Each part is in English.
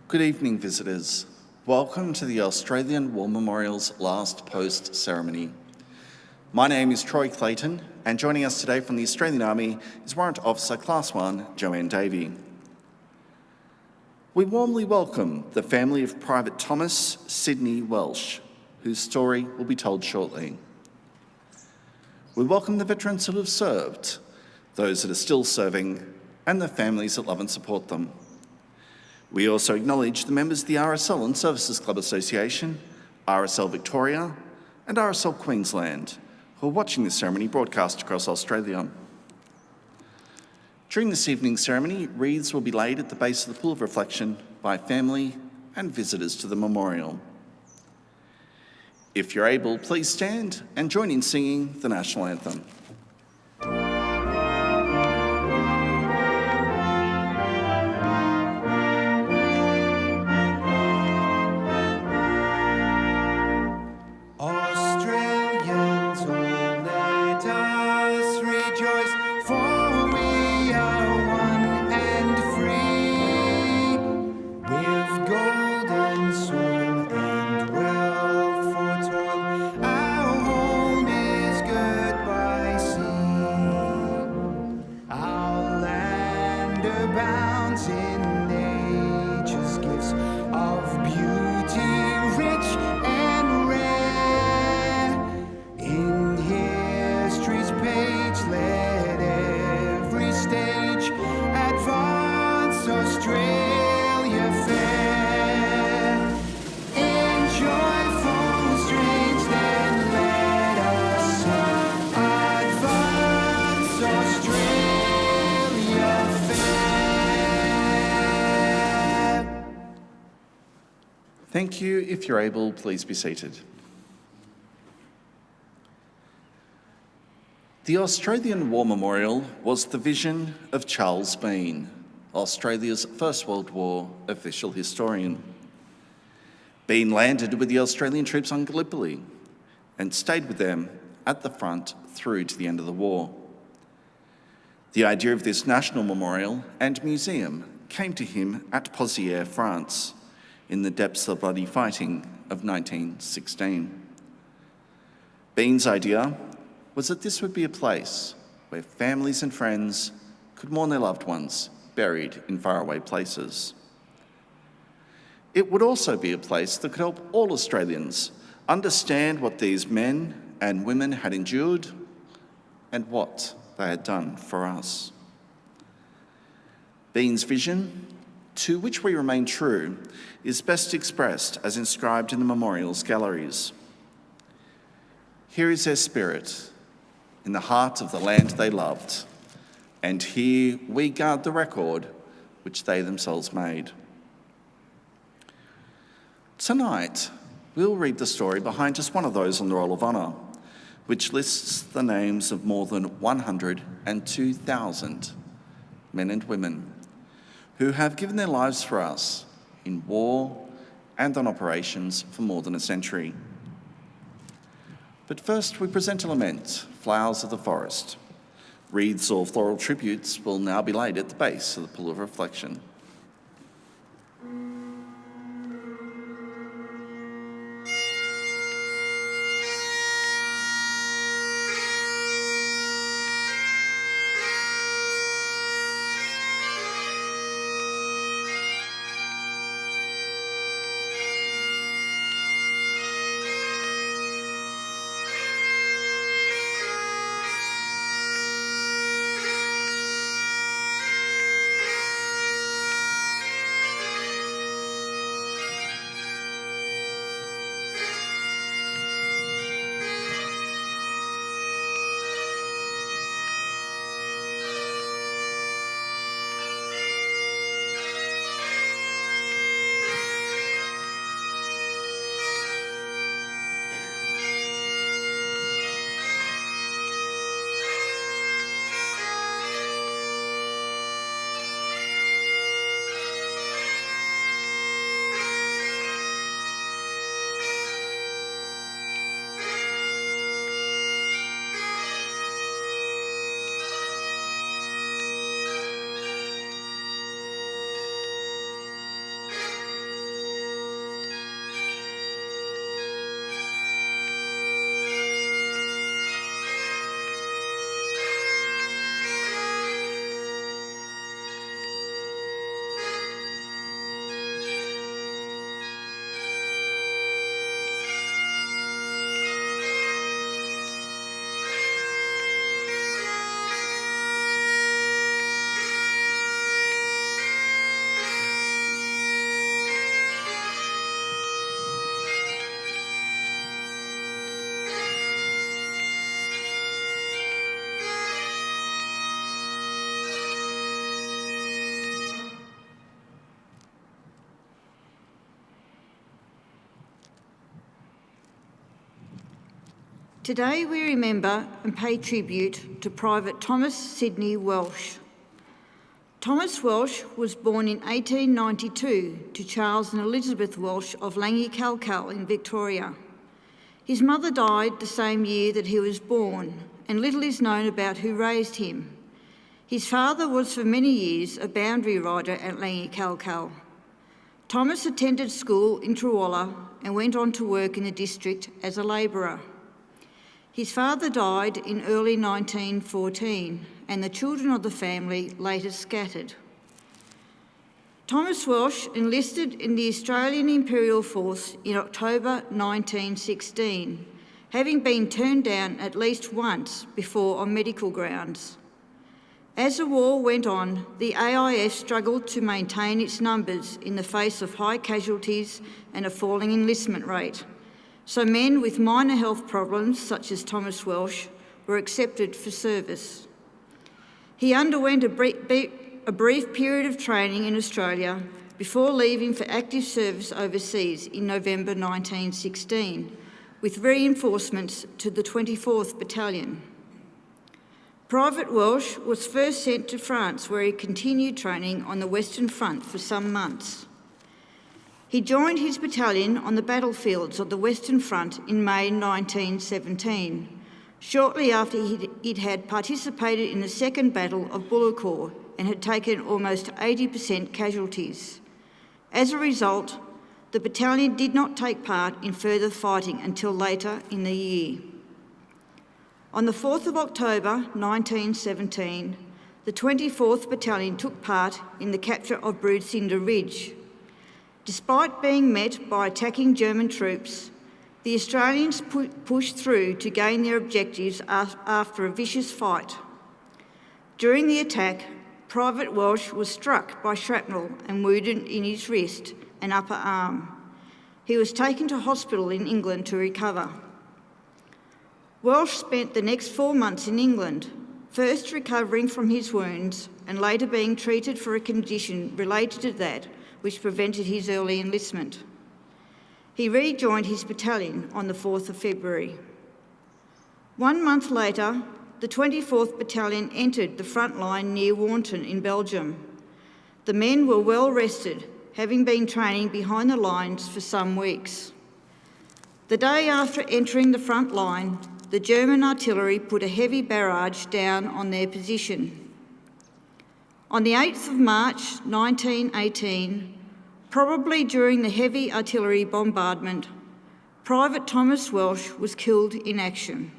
Good evening, visitors. Welcome to the Australian War Memorial's last post ceremony. My name is Troy Clayton, and joining us today from the Australian Army is Warrant Officer Class 1, Joanne Davey. We warmly welcome the family of Private Thomas Sydney Welsh, whose story will be told shortly. We welcome the veterans who have served, those that are still serving, and the families that love and support them. We also acknowledge the members of the RSL Services Clubs Association, RSL Victoria, and RSL Queensland, who are watching this ceremony broadcast across Australia. During this evening's ceremony, wreaths will be laid at the base of the Pool of Reflection by family and visitors to the memorial. If you're able, please stand and join in singing the National Anthem. Thank you. If you're able, please be seated. The Australian War Memorial was the vision of Charles Bean, Australia's First World War official historian. Bean landed with the Australian troops on Gallipoli and stayed with them at the front through to the end of the war. The idea of this national memorial and museum came to him at Pozières, France, in the depths of the bloody fighting of 1916. Bean's idea was that this would be a place where families and friends could mourn their loved ones buried in faraway places. It would also be a place that could help all Australians understand what these men and women had endured and what they had done for us. Bean's vision, to which we remain true, is best expressed as inscribed in the memorial's galleries. Here is their spirit, in the heart of the land they loved, and here we guard the record which they themselves made. Tonight, we'll read the story behind just one of those on the Roll of Honour, which lists the names of more than 102,000 men and women who have given their lives for us in war and on operations for more than a century. But first, we present a lament, Flowers of the Forest. Wreaths or floral tributes will now be laid at the base of the Pool of Reflection. Today we remember and pay tribute to Private Thomas Sidney Welsh. Thomas Welsh was born in 1892 to Charles and Elizabeth Welsh of Langikalkal in Victoria. His mother died the same year that he was born, and little is known about who raised him. His father was for many years a boundary rider at Langikalkal. Thomas attended school in Trawalla and went on to work in the district as a labourer. His father died in early 1914, and the children of the family later scattered. Thomas Welsh enlisted in the Australian Imperial Force in October 1916, having been turned down at least once before on medical grounds. As the war went on, the AIF struggled to maintain its numbers in the face of high casualties and a falling enlistment rate, so men with minor health problems, such as Thomas Welsh, were accepted for service. He underwent a brief period of training in Australia before leaving for active service overseas in November 1916, with reinforcements to the 24th Battalion. Private Welsh was first sent to France, where he continued training on the Western Front for some months. He joined his battalion on the battlefields of the Western Front in May 1917, shortly after it had participated in the Second Battle of Bullecourt and had taken almost 80% casualties. As a result, the battalion did not take part in further fighting until later in the year. On the 4th of October 1917, the 24th Battalion took part in the capture of Broodcinder Ridge. Despite being met by attacking German troops, the Australians pushed through to gain their objectives after a vicious fight. During the attack, Private Welsh was struck by shrapnel and wounded in his wrist and upper arm. He was taken to hospital in England to recover. Welsh spent the next 4 months in England, first recovering from his wounds and later being treated for a condition related to that which prevented his early enlistment. He rejoined his battalion on the 4th of February. 1 month later, the 24th Battalion entered the front line near Warnton in Belgium. The men were well rested, having been training behind the lines for some weeks. The day after entering the front line, the German artillery put a heavy barrage down on their position. On the 8th of March 1918, probably during the heavy artillery bombardment, Private Thomas Welsh was killed in action.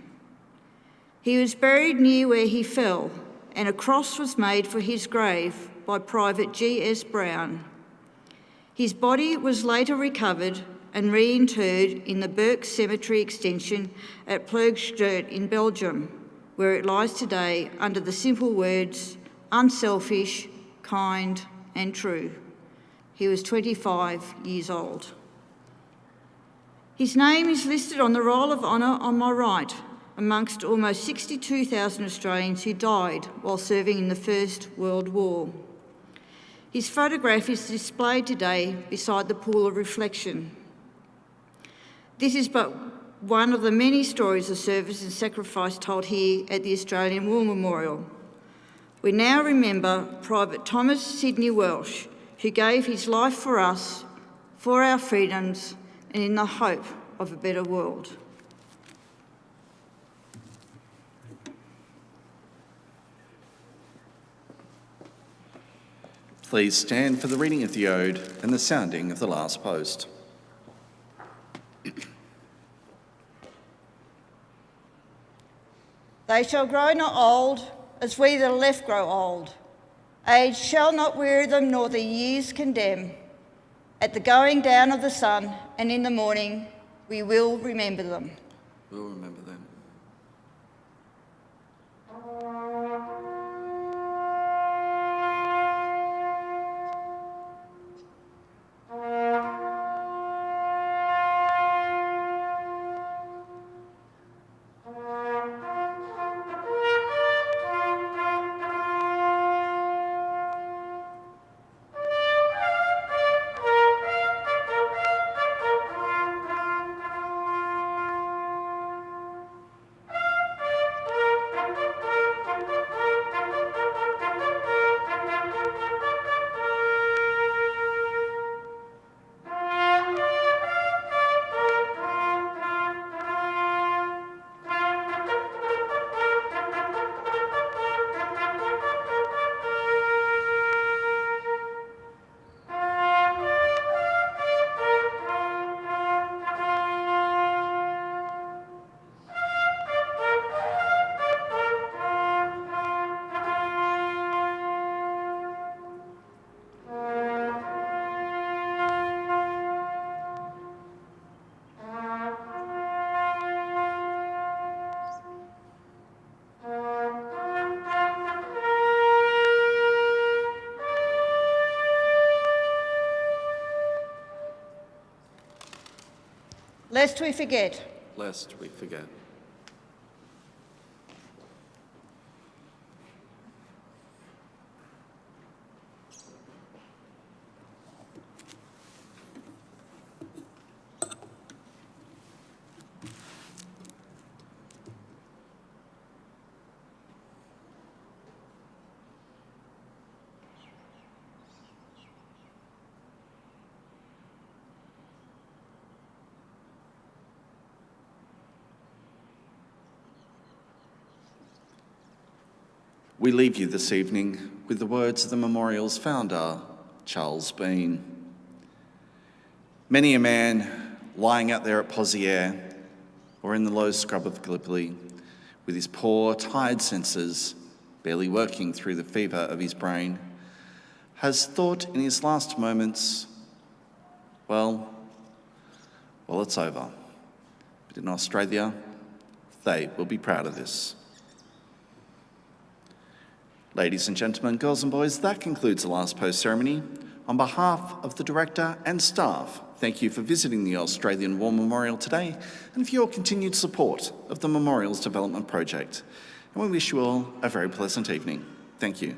He was buried near where he fell, and a cross was made for his grave by Private G.S. Brown. His body was later recovered and reinterred in the Burke Cemetery extension at Pleegstert in Belgium, where it lies today under the simple words, unselfish, kind and true. He was 25 years old. His name is listed on the Roll of Honour on my right, amongst almost 62,000 Australians who died while serving in the First World War. His photograph is displayed today beside the pool of reflection. This is but one of the many stories of service and sacrifice told here at the Australian War Memorial. We now remember Private Thomas Sidney Welsh, who gave his life for us, for our freedoms, and in the hope of a better world. Please stand for the reading of the Ode and the sounding of the last post. They shall grow not old, as we that are left grow old. Age shall not weary them, nor the years condemn. At the going down of the sun and in the morning, we will remember them. We'll remember them. Lest we forget. Lest we forget. We leave you this evening with the words of the memorial's founder, Charles Bean. Many a man lying out there at Poziere or in the low scrub of Gallipoli with his poor, tired senses barely working through the fever of his brain has thought in his last moments, well, it's over. But in Australia, they will be proud of this. Ladies and gentlemen, girls and boys, that concludes the last post ceremony. On behalf of the Director and staff, thank you for visiting the Australian War Memorial today and for your continued support of the Memorials Development Project. And we wish you all a very pleasant evening. Thank you.